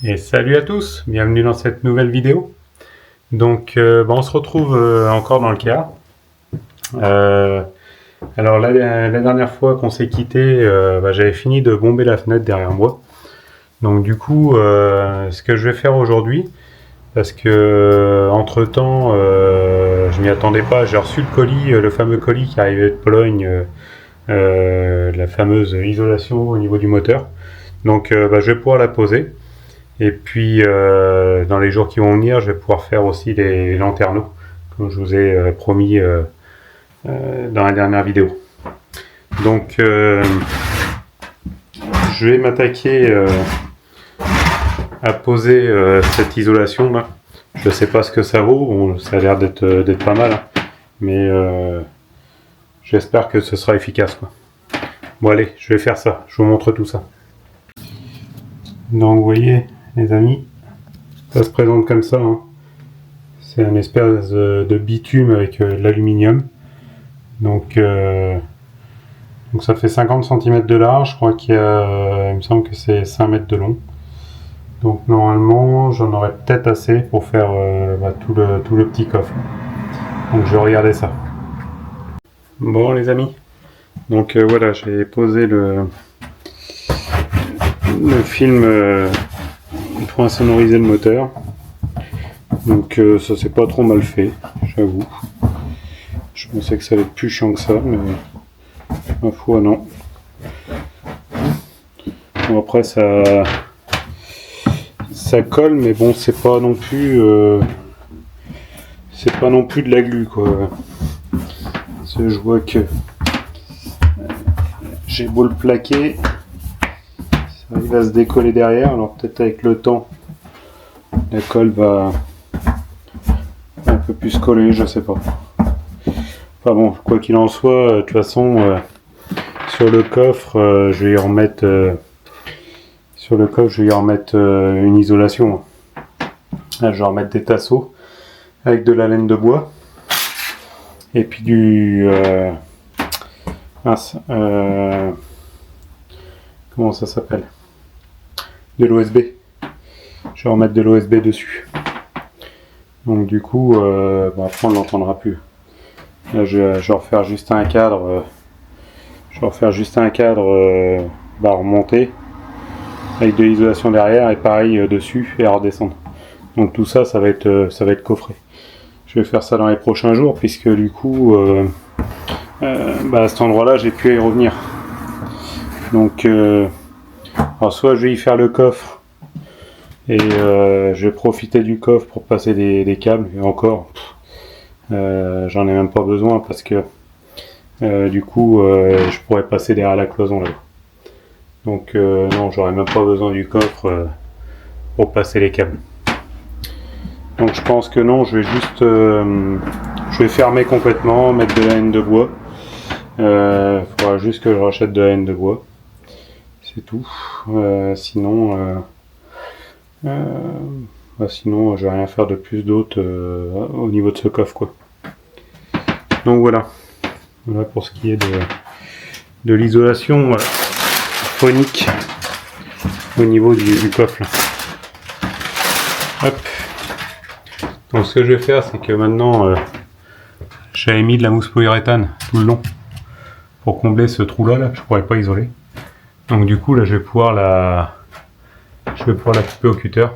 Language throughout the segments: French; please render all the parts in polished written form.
Et salut à tous, bienvenue dans cette nouvelle vidéo. Donc on se retrouve encore dans le Caire. Alors la dernière fois qu'on s'est quitté, j'avais fini de bomber la fenêtre derrière moi. Donc du coup, ce que je vais faire aujourd'hui, parce que entre temps, je m'y attendais pas, j'ai reçu le colis, le fameux colis qui arrivait de Pologne, la fameuse isolation au niveau du moteur. Donc je vais pouvoir la poser. Et puis dans les jours qui vont venir, je vais pouvoir faire aussi les lanterneaux, comme je vous ai promis dans la dernière vidéo. Donc je vais m'attaquer à poser cette isolation là. Je sais pas ce que ça vaut, bon, ça a l'air d'être pas mal, hein. Mais j'espère que ce sera efficace, quoi. Bon allez, je vais faire ça, je vous montre tout ça. Donc vous voyez les amis, ça se présente comme ça, hein. C'est une espèce de bitume avec de l'aluminium. Donc ça fait 50 cm de large, je crois il me semble que c'est 5 mètres de long. Donc normalement j'en aurai peut-être assez pour faire tout le petit coffre. Donc je vais regarder ça. Bon les amis, donc voilà, j'ai posé le film pour insonoriser le moteur. Donc ça s'est pas trop mal fait, j'avoue. Je pensais que ça allait être plus chiant que ça, mais ma foi non. Bon, après ça colle, mais bon c'est pas non plus de la glu, quoi. Parce que je vois que j'ai beau le plaquer, ça arrive à se décoller derrière. Alors peut-être avec le temps la colle va un peu plus coller, je sais pas. Enfin bon, quoi qu'il en soit, de toute façon sur le coffre je vais y remettre une isolation. Là, je vais remettre des tasseaux avec de la laine de bois et puis comment ça s'appelle, de l'OSB. Je vais remettre de l'OSB dessus. Donc du coup après on ne l'entendra plus. Là je vais refaire juste un cadre, remonter avec de l'isolation derrière et pareil dessus et à redescendre. Donc tout ça, ça va être coffré. Je vais faire ça dans les prochains jours, puisque du coup à cet endroit là j'ai pu y revenir. Donc alors soit je vais y faire le coffre et je vais profiter du coffre pour passer des câbles, et encore j'en ai même pas besoin, parce que du coup je pourrais passer derrière la cloison là. Donc non, j'aurais même pas besoin du coffre pour passer les câbles. Donc je pense que non, je vais juste je vais fermer complètement, mettre de la laine de bois. Faudra juste que je rachète de la laine de bois, c'est tout. Sinon je vais rien faire de plus d'autre au niveau de ce coffre, quoi. Donc voilà pour ce qui est de l'isolation phonique au niveau du coffre là. Hop. Donc ce que je vais faire, c'est que maintenant j'avais mis de la mousse polyuréthane tout le long pour combler ce trou là que je pourrais pas isoler. Donc du coup là je vais pouvoir la couper au cutter,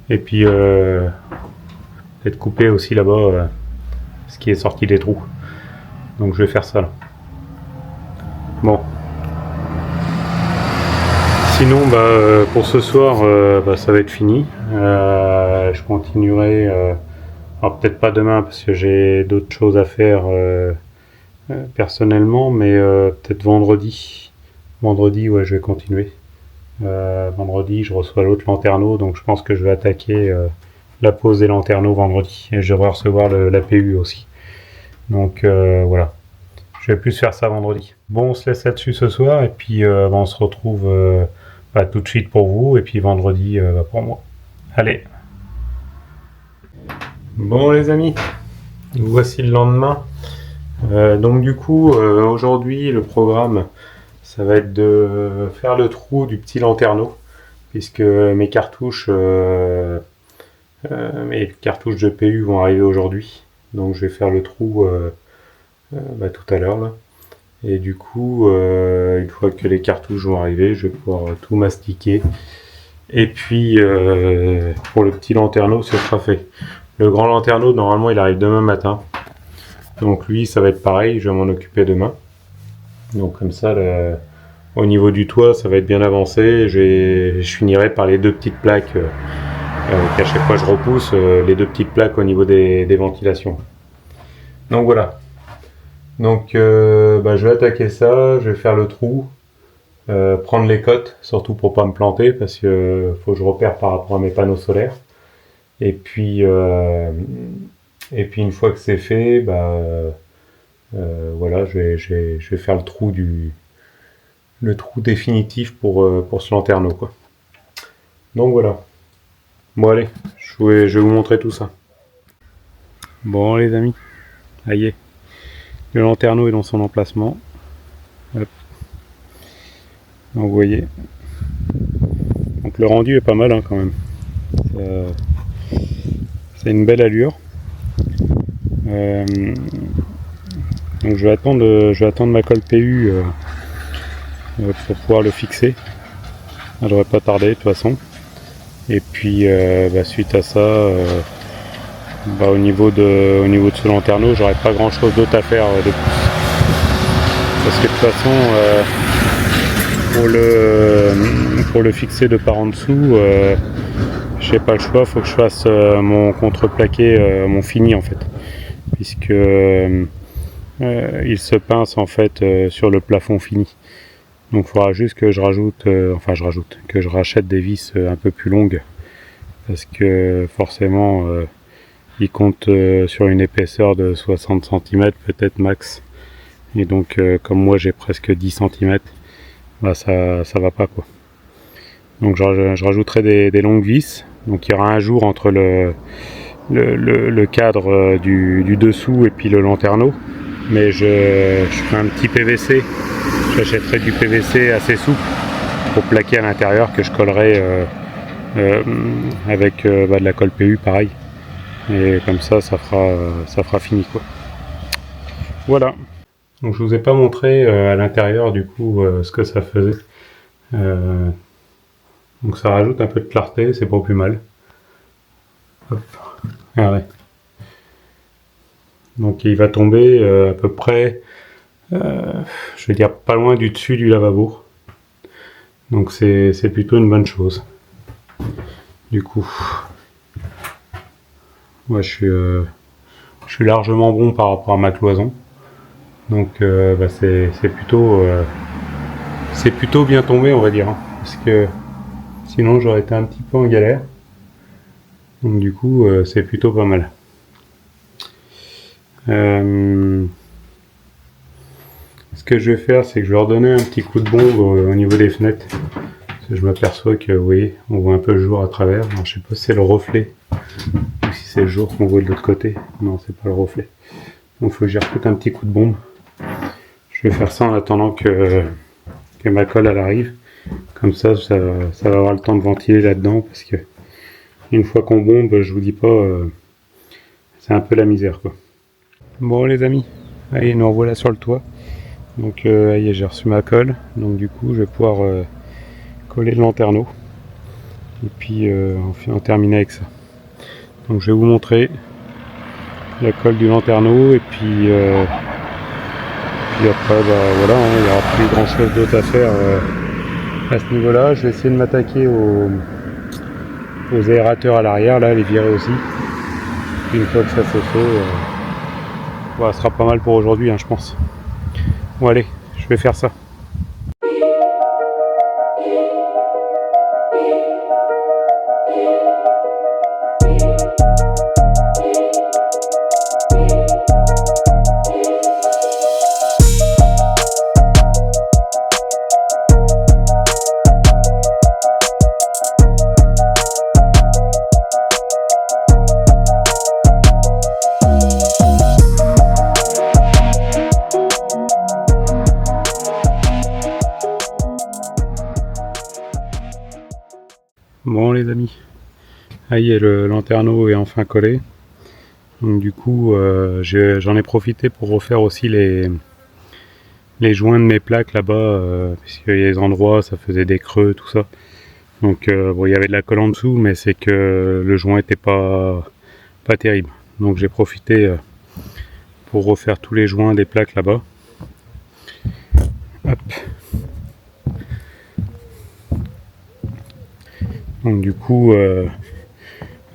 et puis peut-être couper aussi là-bas ce qui est sorti des trous. Donc je vais faire ça là. Bon. Sinon pour ce soir ça va être fini. Je continuerai, alors peut-être pas demain parce que j'ai d'autres choses à faire personnellement, mais peut-être vendredi. Vendredi, ouais, je vais continuer. Vendredi, je reçois l'autre lanterneau, donc je pense que je vais attaquer la pose des lanterneaux vendredi. Et je devrais recevoir l'APU aussi. Donc voilà. Je vais plus faire ça vendredi. Bon, on se laisse là-dessus ce soir, et puis on se retrouve tout de suite pour vous, et puis vendredi pour moi. Allez. Bon les amis, voici le lendemain. Donc du coup, aujourd'hui, le programme, ça va être de faire le trou du petit lanterneau. puisque mes cartouches de PU vont arriver aujourd'hui. Donc je vais faire le trou tout à l'heure là. Et du coup, une fois que les cartouches vont arriver, je vais pouvoir tout mastiquer. Et puis pour le petit lanterneau, ce sera fait. Le grand lanterneau, normalement, il arrive demain matin. Donc lui, ça va être pareil, je vais m'en occuper demain. Donc comme ça, au niveau du toit, ça va être bien avancé. Je finirai par les deux petites plaques qu'à chaque fois je repousse, les deux petites plaques au niveau des ventilations. Donc voilà. Donc je vais attaquer ça, je vais faire le trou, prendre les cotes, surtout pour pas me planter, parce que faut que je repère par rapport à mes panneaux solaires. Et puis une fois que c'est fait, voilà, je vais faire le trou définitif pour ce lanterneau, quoi. Donc voilà. Bon allez, je vais vous montrer tout ça. Bon les amis, ça y est. Le lanterneau est dans son emplacement. Hop. Donc vous voyez. Donc le rendu est pas mal quand même. C'est une belle allure. Donc je vais attendre ma colle PU pour pouvoir le fixer. Ça devrait pas tarder de toute façon. Et puis suite à ça, au niveau de ce lanterneau, j'aurai pas grand chose d'autre à faire de plus. Parce que de toute façon, pour le fixer de par en dessous, j'ai pas le choix, faut que je fasse mon contreplaqué, mon fini en fait. Puisque il se pince en fait sur le plafond fini. Donc il faudra juste que je rachète des vis un peu plus longues. Parce que forcément il compte sur une épaisseur de 60 cm peut-être max. Et donc comme moi j'ai presque 10 cm, ça va pas quoi. Donc je rajouterai des longues vis. Donc il y aura un jour entre le cadre du dessous et puis le lanterneau. Mais je ferai un petit PVC. J'achèterai du PVC assez souple pour plaquer à l'intérieur que je collerai avec de la colle PU pareil. Et comme ça fera fini quoi. Voilà. Donc je vous ai pas montré à l'intérieur du coup ce que ça faisait. Donc ça rajoute un peu de clarté, c'est pas plus mal. Hop. Regardez. Donc il va tomber à peu près, je vais dire pas loin du dessus du lavabo. Donc c'est plutôt une bonne chose. Du coup, moi je suis largement bon par rapport à ma cloison. Donc c'est plutôt bien tombé on va dire. Parce que sinon j'aurais été un petit peu en galère. Donc du coup c'est plutôt pas mal. Ce que je vais faire, c'est que je vais redonner un petit coup de bombe au niveau des fenêtres. Parce que je m'aperçois que, vous voyez, on voit un peu le jour à travers. Alors, je sais pas si c'est le reflet ou si c'est le jour qu'on voit de l'autre côté. Non, c'est pas le reflet. Donc il faut que j'y refoute un petit coup de bombe. Je vais faire ça en attendant que ma colle elle arrive. Comme ça va avoir le temps de ventiler là-dedans. Parce que une fois qu'on bombe, je vous dis pas, c'est un peu la misère quoi. Bon les amis, allez, nous revoilà sur le toit. Donc j'ai reçu ma colle, donc du coup je vais pouvoir coller le lanterneau et puis en terminer avec ça. Donc je vais vous montrer la colle du lanterneau et puis après voilà, il n'y aura plus grand chose d'autre à faire à ce niveau là. Je vais essayer de m'attaquer aux aérateurs à l'arrière, là les virer aussi. Une fois que ça c'est fait, ce sera pas mal pour aujourd'hui je pense. Bon allez, je vais faire ça. Bon les amis, ça y est, le lanterneau est enfin collé. Donc du coup j'en ai profité pour refaire aussi les joints de mes plaques là-bas, puisqu'il y a des endroits ça faisait des creux, tout ça. Donc bon, il y avait de la colle en dessous, mais c'est que le joint était pas terrible. Donc j'ai profité pour refaire tous les joints des plaques là-bas. Hop. Donc du coup,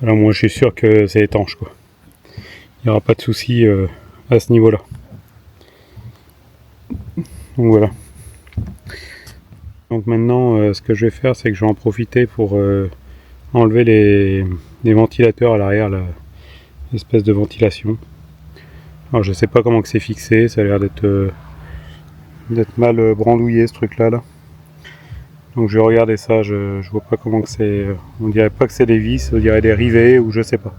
alors moi je suis sûr que c'est étanche quoi. Il n'y aura pas de souci à ce niveau-là. Donc voilà. Donc maintenant, ce que je vais faire, c'est que je vais en profiter pour enlever les ventilateurs à l'arrière, l'espèce de ventilation. Alors je sais pas comment que c'est fixé, ça a l'air d'être mal brandouillé ce truc-là. Là. Donc je vais regarder ça, je vois pas comment que c'est. On dirait pas que c'est des vis, on dirait des rivets ou je sais pas.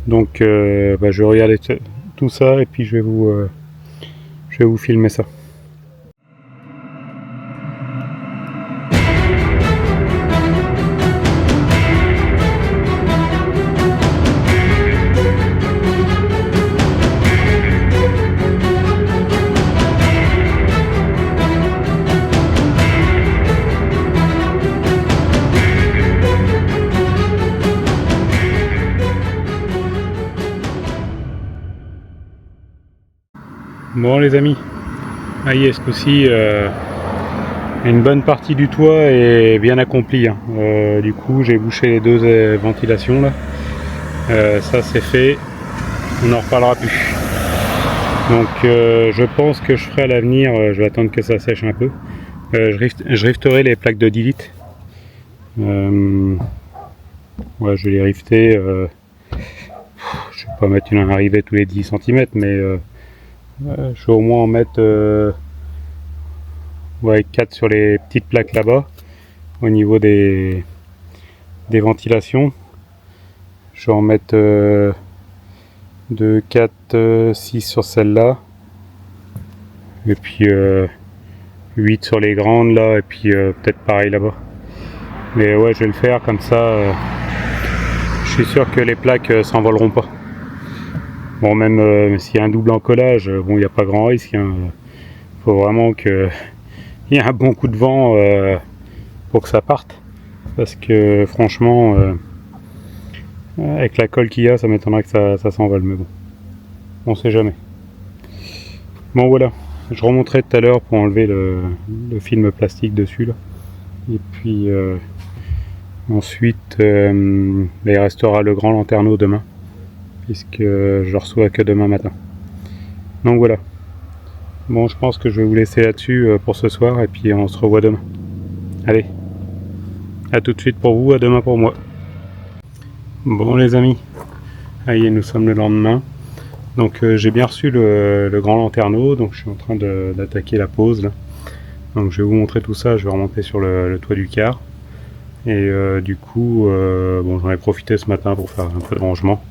Donc je vais regarder tout ça et puis je vais vous filmer ça. Bon les amis, ça y est, ce coup-ci, une bonne partie du toit est bien accomplie. Hein. Du coup j'ai bouché les deux ventilations là. Ça c'est fait, on n'en reparlera plus. Donc je pense que je ferai à l'avenir, je vais attendre que ça sèche un peu. Je rifterai les plaques de 10 litres. Ouais, je vais les rifter. Je vais pas mettre une arrivée tous les 10 cm, mais je vais au moins en mettre 4 sur les petites plaques là-bas, au niveau des ventilations. Je vais en mettre 2, 4, 6 sur celle-là. Et puis 8 sur les grandes là, et puis peut-être pareil là-bas. Mais ouais, je vais le faire comme ça. Je suis sûr que les plaques s'envoleront pas. Bon, même s'il y a un double encollage, bon, il n'y a pas grand risque. Hein. Faut vraiment qu'il y ait un bon coup de vent pour que ça parte. Parce que franchement, avec la colle qu'il y a, ça m'étonnerait que ça s'envole. Mais bon, on sait jamais. Bon voilà, je remonterai tout à l'heure pour enlever le film plastique dessus là. Et puis ensuite, il restera le grand lanterneau demain, puisque je le reçois que demain matin. Donc voilà. Bon, je pense que je vais vous laisser là-dessus pour ce soir, et puis on se revoit demain. Allez, à tout de suite pour vous, à demain pour moi. Bon les amis, allez, nous sommes le lendemain. Donc j'ai bien reçu le grand lanterneau, donc je suis en train d'attaquer la pose là. Donc je vais vous montrer tout ça, je vais remonter sur le toit du car. Et du coup, bon, j'en ai profité ce matin pour faire un peu de rangement.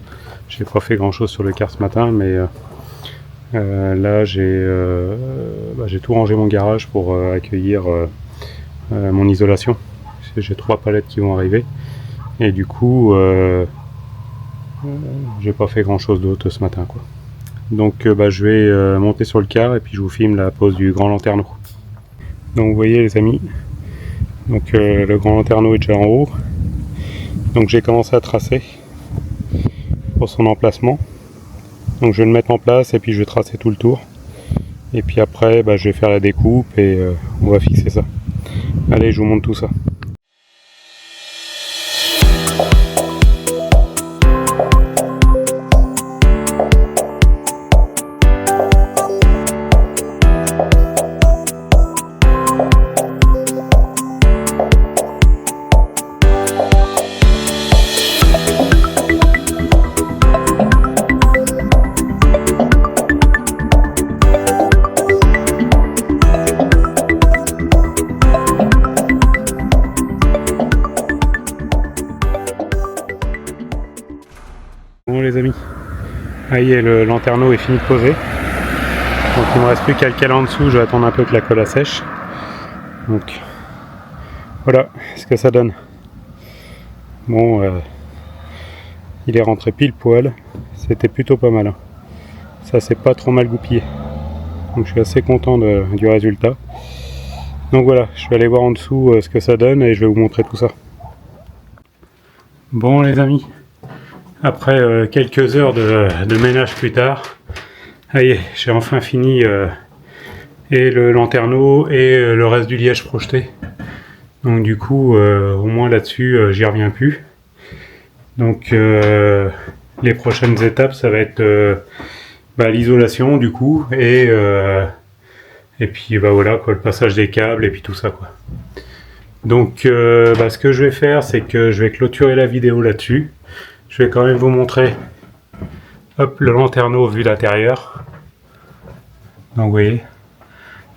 J'ai pas fait grand chose sur le car ce matin, mais là j'ai tout rangé mon garage pour accueillir mon isolation. J'ai 3 palettes qui vont arriver. Et du coup, j'ai pas fait grand chose d'autre ce matin quoi. Donc je vais monter sur le car et puis je vous filme la pose du grand lanterneau. Donc vous voyez les amis, donc le grand lanterneau est déjà en haut. Donc j'ai commencé à tracer pour son emplacement. Donc je vais le mettre en place et puis je vais tracer tout le tour. Et puis après je vais faire la découpe et on va fixer ça. Allez, je vous montre tout ça. Bon les amis, ça y est, le lanterneau est fini de poser. Donc il me reste plus qu'à le caler en dessous, je vais attendre un peu que la colle sèche. Donc voilà ce que ça donne. Bon, il est rentré pile poil. C'était plutôt pas mal. Hein. Ça s'est pas trop mal goupillé. Donc je suis assez content du résultat. Donc voilà, je vais aller voir en dessous ce que ça donne et je vais vous montrer tout ça. Bon les amis, après quelques heures de ménage plus tard, allez, j'ai enfin fini et le lanterneau et le reste du liège projeté. Donc du coup, au moins là-dessus, j'y reviens plus. Donc les prochaines étapes, ça va être l'isolation du coup et puis voilà quoi, le passage des câbles et puis tout ça quoi. Donc ce que je vais faire, c'est que je vais clôturer la vidéo là-dessus. Je vais quand même vous montrer le lanterneau vu d'intérieur. Donc vous voyez.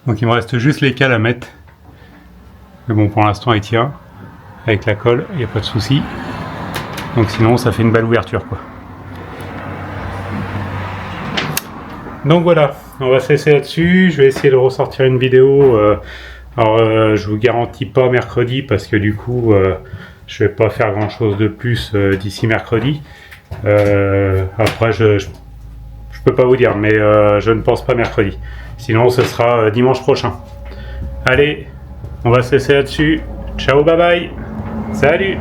Donc il me reste juste les cales à mettre. Mais bon, pour l'instant il tient. Avec la colle, il n'y a pas de souci. Donc sinon ça fait une belle ouverture quoi. Donc voilà, on va se laisser là-dessus. Je vais essayer de ressortir une vidéo. Alors je vous garantis pas mercredi parce que du coup je vais pas faire grand chose de plus d'ici mercredi. Après je peux pas vous dire, mais je ne pense pas mercredi. Sinon ce sera dimanche prochain. Allez, on va se laisser là-dessus. Ciao, bye bye. Salut.